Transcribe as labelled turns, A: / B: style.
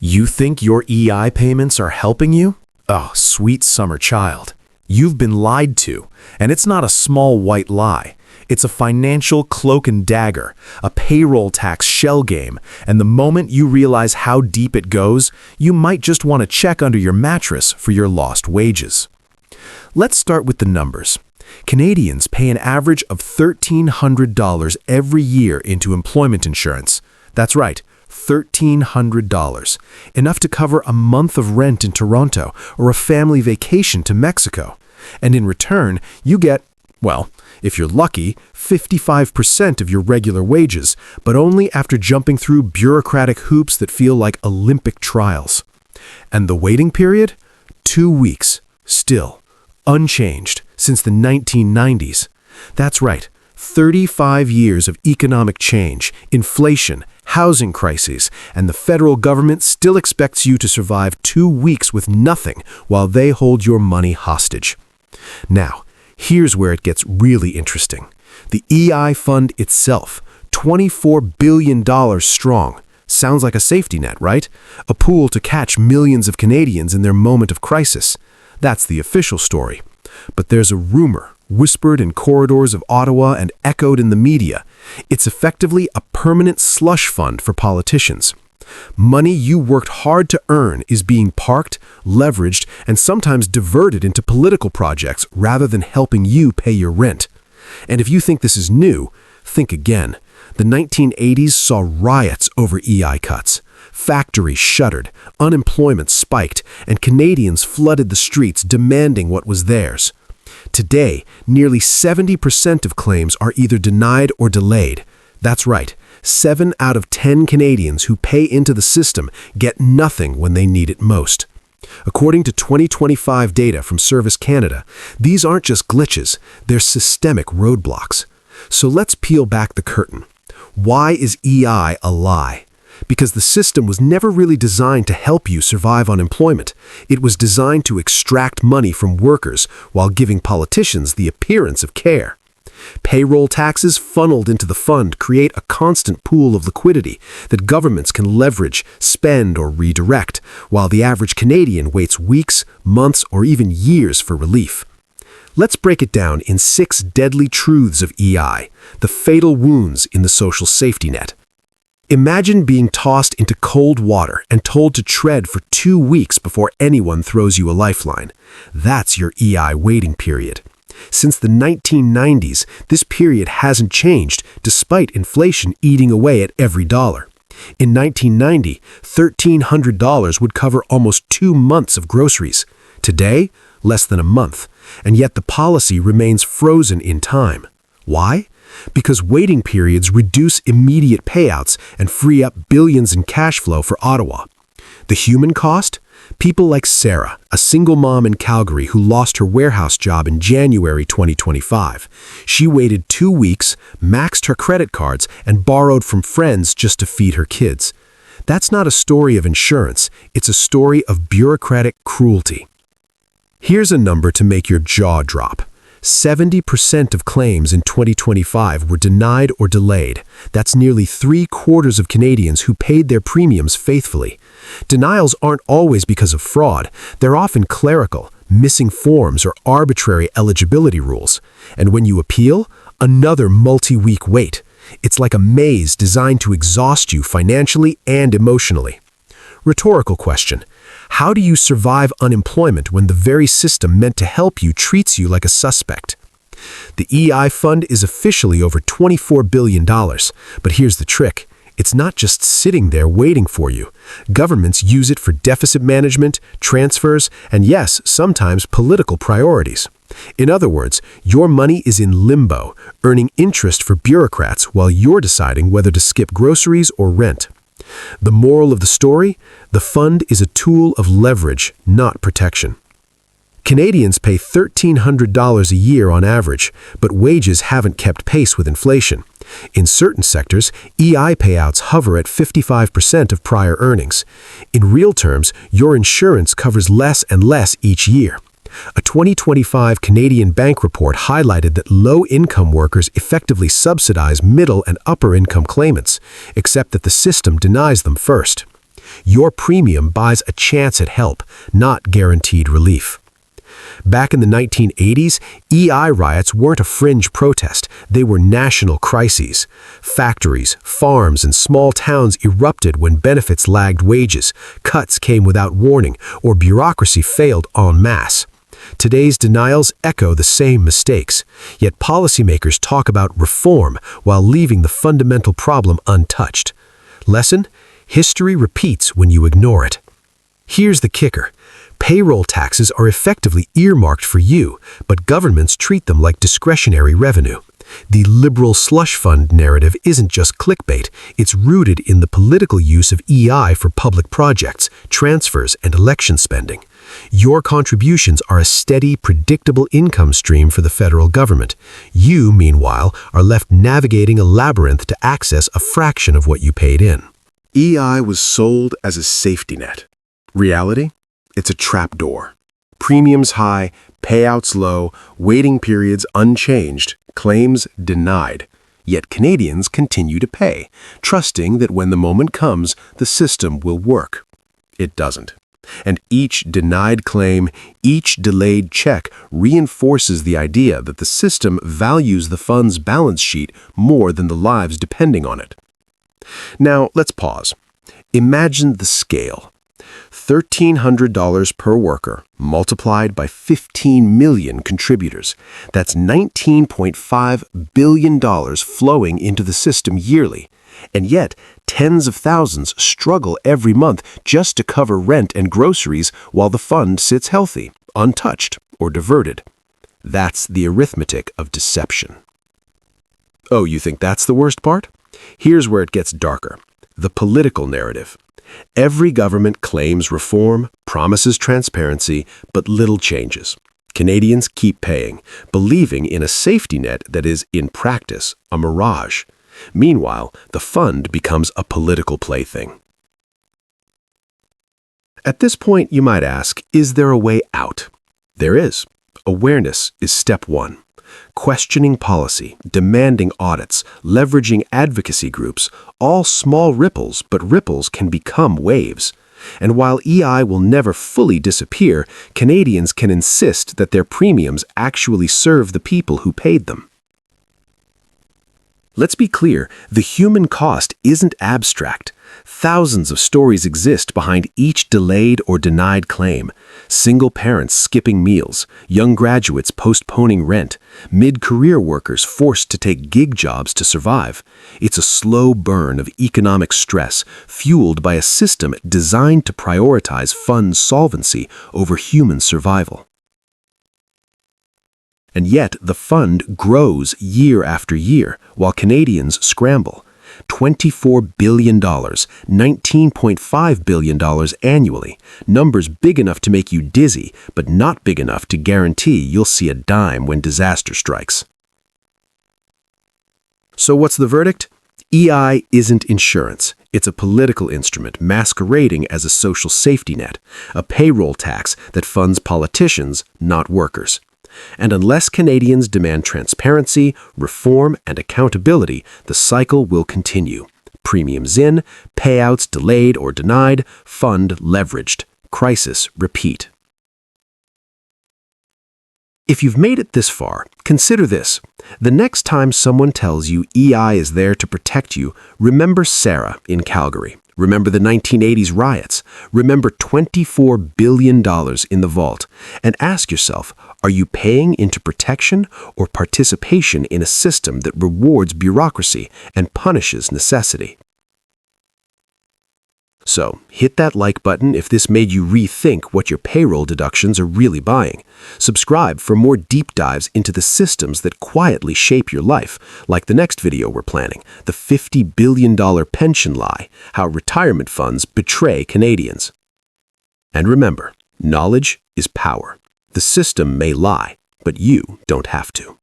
A: You think your EI payments are helping you? Oh, sweet summer child. You've been lied to, and it's not a small white lie. It's a financial cloak and dagger, a payroll tax shell game, and the moment you realize how deep it goes, you might just want to check under your mattress for your lost wages. Let's start with the numbers. Canadians pay an average of $1,300 every year into employment insurance. That's right, $1,300, enough to cover a month of rent in Toronto or a family vacation to Mexico. And in return, you get, well, if you're lucky, 55% of your regular wages, but only after jumping through bureaucratic hoops that feel like Olympic trials. And the waiting period? 2 weeks, still, unchanged since the 1990s. That's right, 35 years of economic change, inflation, housing crises, and the federal government still expects you to survive 2 weeks with nothing while they hold your money hostage. Now, here's where it gets really interesting. The EI fund itself, $24 billion strong. Sounds like a safety net, right? A pool to catch millions of Canadians in their moment of crisis. That's the official story. But there's a rumor, whispered in corridors of Ottawa and echoed in the media. It's effectively a permanent slush fund for politicians. Money you worked hard to earn is being parked, leveraged, and sometimes diverted into political projects rather than helping you pay your rent. And if you think this is new, think again. The 1980s saw riots over EI cuts. Factories shuttered, unemployment spiked, and Canadians flooded the streets demanding what was theirs. Today, nearly 70% of claims are either denied or delayed. That's right, 7 out of 10 Canadians who pay into the system get nothing when they need it most. According to 2025 data from Service Canada, these aren't just glitches, they're systemic roadblocks. So let's peel back the curtain. Why is EI a lie? Because the system was never really designed to help you survive unemployment. It was designed to extract money from workers while giving politicians the appearance of care. Payroll taxes funneled into the fund create a constant pool of liquidity that governments can leverage, spend, or redirect, while the average Canadian waits weeks, months, or even years for relief. Let's break it down in 6 deadly truths of EI, the fatal wounds in the social safety net. Imagine being tossed into cold water and told to tread for 2 weeks before anyone throws you a lifeline. That's your EI waiting period. Since the 1990s, this period hasn't changed, despite inflation eating away at every dollar. In 1990, $1,300 would cover almost 2 months of groceries. Today, less than a month, and yet the policy remains frozen in time. Why? Because waiting periods reduce immediate payouts and free up billions in cash flow for Ottawa. The human cost? People like Sarah, a single mom in Calgary who lost her warehouse job in January 2025. She waited 2 weeks, maxed her credit cards, and borrowed from friends just to feed her kids. That's not a story of insurance, it's a story of bureaucratic cruelty. Here's a number to make your jaw drop. 70% of claims in 2025 were denied or delayed. That's nearly 3/4 of Canadians who paid their premiums faithfully. Denials aren't always because of fraud. They're often clerical, missing forms, or arbitrary eligibility rules. And when you appeal, another multi-week wait. It's like a maze designed to exhaust you financially and emotionally. Rhetorical question. How do you survive unemployment when the very system meant to help you treats you like a suspect? The EI fund is officially over $24 billion, but here's the trick. It's not just sitting there waiting for you. Governments use it for deficit management, transfers, and yes, sometimes political priorities. In other words, your money is in limbo, earning interest for bureaucrats while you're deciding whether to skip groceries or rent. The moral of the story? The fund is a tool of leverage, not protection. Canadians pay $1,300 a year on average, but wages haven't kept pace with inflation. In certain sectors, EI payouts hover at 55% of prior earnings. In real terms, your insurance covers less and less each year. A 2025 Canadian bank report highlighted that low-income workers effectively subsidize middle and upper-income claimants, except that the system denies them first.
B: Your premium buys a chance at help, not guaranteed relief. Back in the 1980s, EI riots weren't a fringe protest, they were national crises. Factories, farms, and small towns erupted when benefits lagged wages, cuts came without warning, or bureaucracy failed en masse. Today's denials echo the same mistakes, yet policymakers talk about reform while leaving the fundamental problem untouched. Lesson? History repeats when you ignore it. Here's the kicker. Payroll taxes are effectively earmarked for you, but governments treat them like discretionary revenue. The liberal slush fund narrative isn't just clickbait, it's rooted in the political use of EI for public projects, transfers, and election spending. Your contributions are a steady, predictable income stream for the federal government. You, meanwhile, are left navigating a labyrinth to access a fraction of what you paid in.
A: EI was sold as a safety net. Reality? It's a trapdoor. Premiums high, payouts low, waiting periods unchanged, claims denied. Yet Canadians continue to pay, trusting that when the moment comes, the system will work. It doesn't. And each denied claim, each delayed check reinforces the idea that the system values the fund's balance sheet more than the lives depending on it. Now, let's pause. Imagine the scale. $1,300 per worker multiplied by 15 million contributors. That's $19.5 billion flowing into the system yearly. And yet, tens of thousands struggle every month just to cover rent and groceries while the fund sits healthy, untouched, or diverted. That's the arithmetic of deception. Oh, you think that's the worst part? Here's where it gets darker. The political narrative. Every government claims reform, promises transparency, but little changes. Canadians keep paying, believing in a safety net that is, in practice, a mirage. Meanwhile, the fund becomes a political plaything. At this point, you might ask, is there a way out? There is. Awareness is step one. Questioning policy, demanding audits, leveraging advocacy groups, all small ripples, but ripples can become waves. And while EI will never fully disappear, Canadians can insist that their premiums actually serve the people who paid them. Let's be clear, the human cost isn't abstract. Thousands of stories exist behind each delayed or denied claim. Single parents skipping meals, young graduates postponing rent, mid-career workers forced to take gig jobs to survive. It's a slow burn of economic stress fueled by a system designed to prioritize fund solvency over human survival. And yet, the fund grows year after year, while Canadians scramble. $24 billion, $19.5 billion annually. Numbers big enough to make you dizzy, but not big enough to guarantee you'll see a dime when disaster strikes. So what's the verdict? EI isn't insurance. It's a political instrument masquerading as a social safety net, a payroll tax that funds politicians, not workers. And unless Canadians demand transparency, reform, and accountability, the cycle will continue. Premiums in, payouts delayed or denied, fund leveraged. Crisis repeat. If you've made it this far, consider this. The next time someone tells you EI is there to protect you, remember Sarah in Calgary. Remember the 1980s riots. Remember $24 billion in the vault. And ask yourself, are you paying into protection or participation in a system that rewards bureaucracy and punishes necessity? So, hit that like button if this made you rethink what your payroll deductions are really buying. Subscribe for more deep dives into the systems that quietly shape your life, like the next video we're planning, the $50 billion pension lie, how retirement funds betray Canadians. And remember, knowledge is power. The system may lie, but you don't have to.